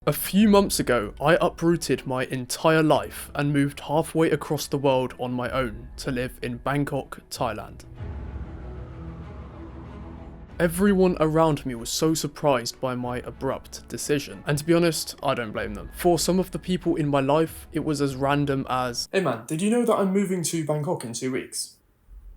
A few months ago, I uprooted my entire life and moved halfway across the world on my own to live in Bangkok, Thailand. Everyone around me was so surprised by my abrupt decision, and to be honest, I don't blame them. For some of the people in my life, it was as random as, Hey man, did you know that I'm moving to Bangkok in 2 weeks?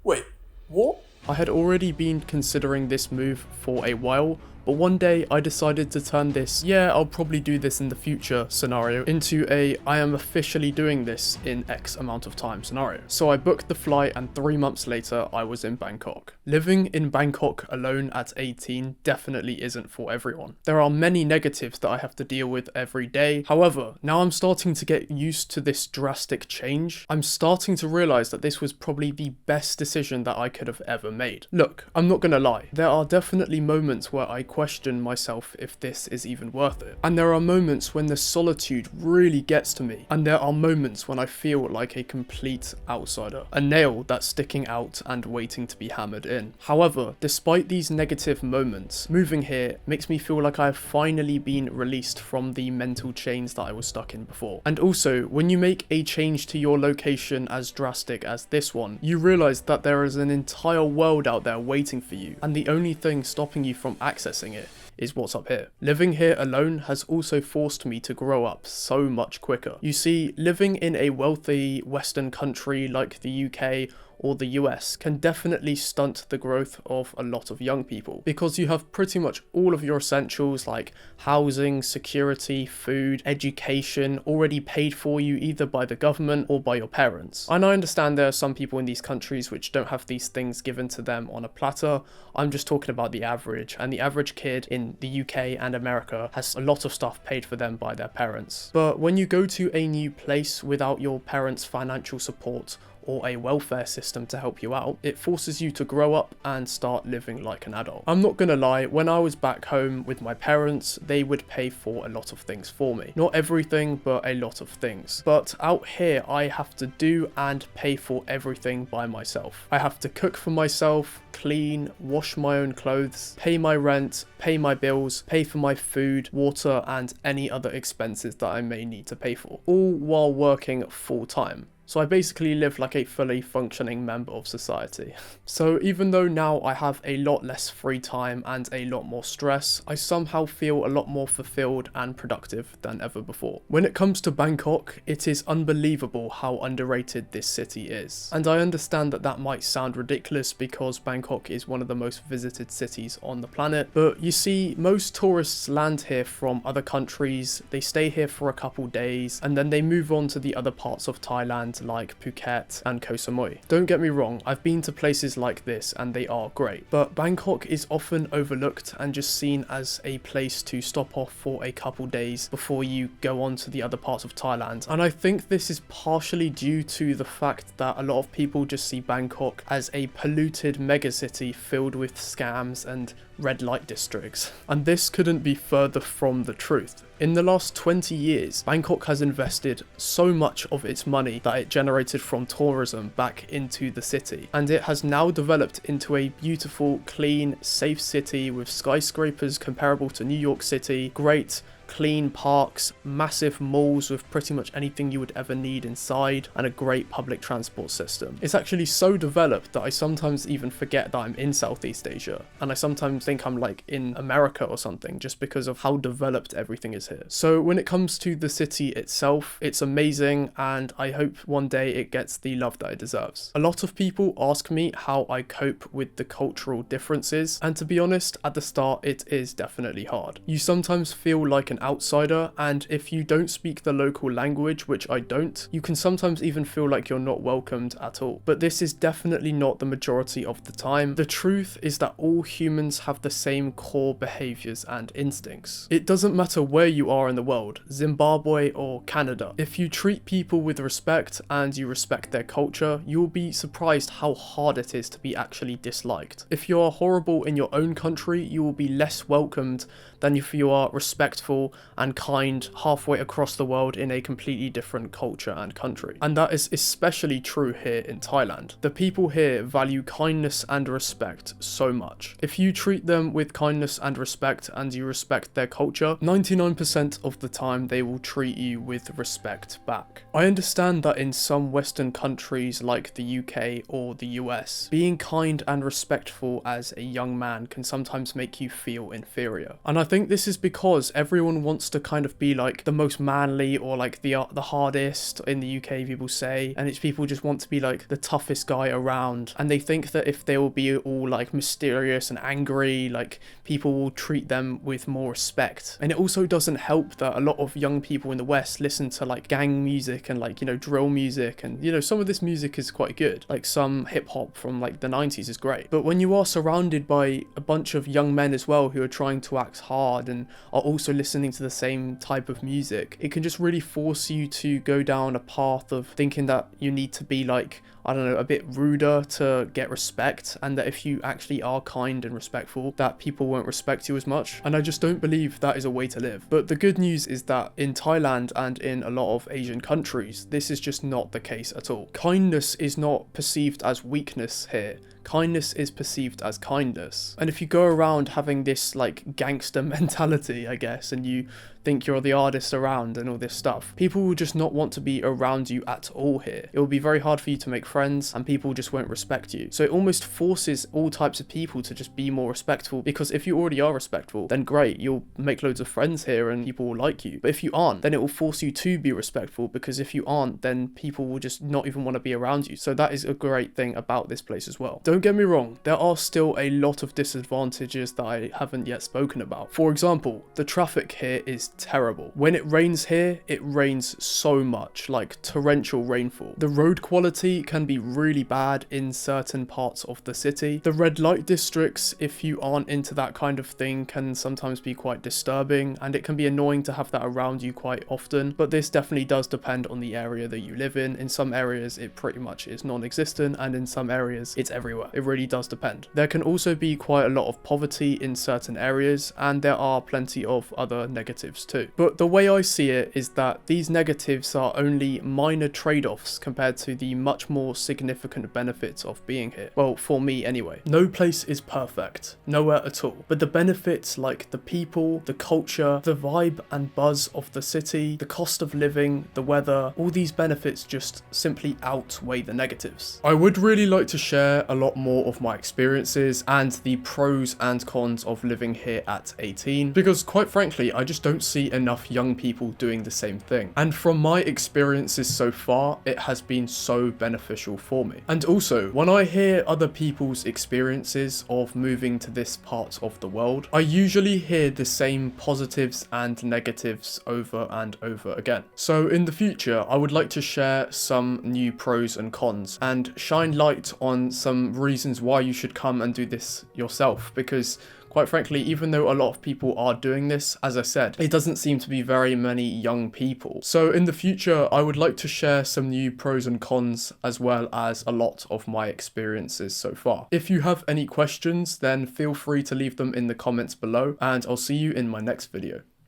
Wait, what? I had already been considering this move for a while, but one day I decided to turn this, yeah, I'll probably do this in the future scenario into a, I am officially doing this in X amount of time scenario. So I booked the flight and 3 months later I was in Bangkok. Living in Bangkok alone at 18 definitely isn't for everyone. There are many negatives that I have to deal with every day. However, now I'm starting to get used to this drastic change. I'm starting to realize that this was probably the best decision that I could have ever made. Look, I'm not gonna lie, there are definitely moments where I question myself if this is even worth it. And there are moments when the solitude really gets to me. And there are moments when I feel like a complete outsider. A nail that's sticking out and waiting to be hammered in. However, despite these negative moments, moving here makes me feel like I have finally been released from the mental chains that I was stuck in before. And also, when you make a change to your location as drastic as this one, you realize that there is an entire world out there waiting for you. And the only thing stopping you from accessing it is what's up here. Living here alone has also forced me to grow up so much quicker. You see, living in a wealthy Western country like the UK or the US can definitely stunt the growth of a lot of young people because you have pretty much all of your essentials like housing, security, food, education already paid for you either by the government or by your parents. And I understand there are some people in these countries which don't have these things given to them on a platter. I'm just talking about the average, and the average kid in the UK and America has a lot of stuff paid for them by their parents. But when you go to a new place without your parents' financial support or a welfare system to help you out, it forces you to grow up and start living like an adult. I'm not gonna lie, when I was back home with my parents, they would pay for a lot of things for me. Not everything, but a lot of things. But out here, I have to do and pay for everything by myself. I have to cook for myself, clean, wash my own clothes, pay my rent, pay my bills, pay for my food, water, and any other expenses that I may need to pay for, all while working full time. So I basically live like a fully functioning member of society. So even though now I have a lot less free time and a lot more stress, I somehow feel a lot more fulfilled and productive than ever before. When it comes to Bangkok, it is unbelievable how underrated this city is. And I understand that that might sound ridiculous because Bangkok is one of the most visited cities on the planet. But you see, most tourists land here from other countries, they stay here for a couple days, and then they move on to the other parts of Thailand like Phuket and Koh Samui. Don't get me wrong, I've been to places like this and they are great, but Bangkok is often overlooked and just seen as a place to stop off for a couple days before you go on to the other parts of Thailand. And I think this is partially due to the fact that a lot of people just see Bangkok as a polluted megacity filled with scams and red light districts. And this couldn't be further from the truth. In the last 20 years, Bangkok has invested so much of its money that it generated from tourism back into the city, and it has now developed into a beautiful, clean, safe city with skyscrapers comparable to New York City, great clean parks, massive malls with pretty much anything you would ever need inside, and a great public transport system. It's actually so developed that I sometimes even forget that I'm in Southeast Asia, and I sometimes think I'm like in America or something just because of how developed everything is here. So when it comes to the city itself, it's amazing, and I hope one day it gets the love that it deserves. A lot of people ask me how I cope with the cultural differences, and to be honest, at the start it is definitely hard. You sometimes feel like an outsider, and if you don't speak the local language, which I don't, you can sometimes even feel like you're not welcomed at all. But this is definitely not the majority of the time. The truth is that all humans have the same core behaviors and instincts. It doesn't matter where you are in the world, Zimbabwe or Canada. If you treat people with respect and you respect their culture, you will be surprised how hard it is to be actually disliked. If you are horrible in your own country, you will be less welcomed than if you are respectful respectful and kind halfway across the world in a completely different culture and country. And that is especially true here in Thailand. The people here value kindness and respect so much. If you treat them with kindness and respect and you respect their culture, 99% of the time they will treat you with respect back. I understand that in some Western countries like the UK or the US, being kind and respectful as a young man can sometimes make you feel inferior. And I think this is because everyone wants to kind of be like the most manly or like the hardest in the UK, people say, and it's people just want to be like the toughest guy around, and they think that if they will be all like mysterious and angry, like people will treat them with more respect. And it also doesn't help that a lot of young people in the West listen to like gang music and like, you know, drill music, and you know, some of this music is quite good, like some hip hop from like the 90s is great. But when you are surrounded by a bunch of young men as well who are trying to act hard and are also listening to the same type of music, it can just really force you to go down a path of thinking that you need to be like, I don't know, a bit ruder to get respect, and that if you actually are kind and respectful, that people won't respect you as much. And I just don't believe that is a way to live. But the good news is that in Thailand and in a lot of Asian countries, this is just not the case at all. Kindness is not perceived as weakness here. Kindness is perceived as kindness. And if you go around having this like gangster mentality, I guess, and you think you're the hardest around and all this stuff, people will just not want to be around you at all here. It will be very hard for you to make friends and people just won't respect you. So it almost forces all types of people to just be more respectful, because if you already are respectful, then great, you'll make loads of friends here and people will like you. But if you aren't, then it will force you to be respectful, because if you aren't, then people will just not even want to be around you. So that is a great thing about this place as well. Don't get me wrong, there are still a lot of disadvantages that I haven't yet spoken about. For example, the traffic here is terrible. When it rains here, it rains so much, like torrential rainfall. The road quality can be really bad in certain parts of the city. The red light districts, if you aren't into that kind of thing, can sometimes be quite disturbing, and it can be annoying to have that around you quite often. But this definitely does depend on the area that you live in. In some areas it pretty much is non-existent, and in some areas it's everywhere. It really does depend. There can also be quite a lot of poverty in certain areas, and there are plenty of other negatives too. But the way I see it is that these negatives are only minor trade-offs compared to the much more significant benefits of being here. Well, for me anyway. No place is perfect, nowhere at all. But the benefits like the people, the culture, the vibe and buzz of the city, the cost of living, the weather, all these benefits just simply outweigh the negatives. I would really like to share a lot more of my experiences and the pros and cons of living here at 18, because quite frankly, I just don't see enough young people doing the same thing. And from my experiences so far, it has been so beneficial for me. And also, when I hear other people's experiences of moving to this part of the world, I usually hear the same positives and negatives over and over again. So in the future, I would like to share some new pros and cons and shine light on some reasons why you should come and do this yourself, because quite frankly, even though a lot of people are doing this, as I said, it doesn't seem to be very many young people. So in the future, I would like to share some new pros and cons, as well as a lot of my experiences so far. If you have any questions, then feel free to leave them in the comments below, and I'll see you in my next video.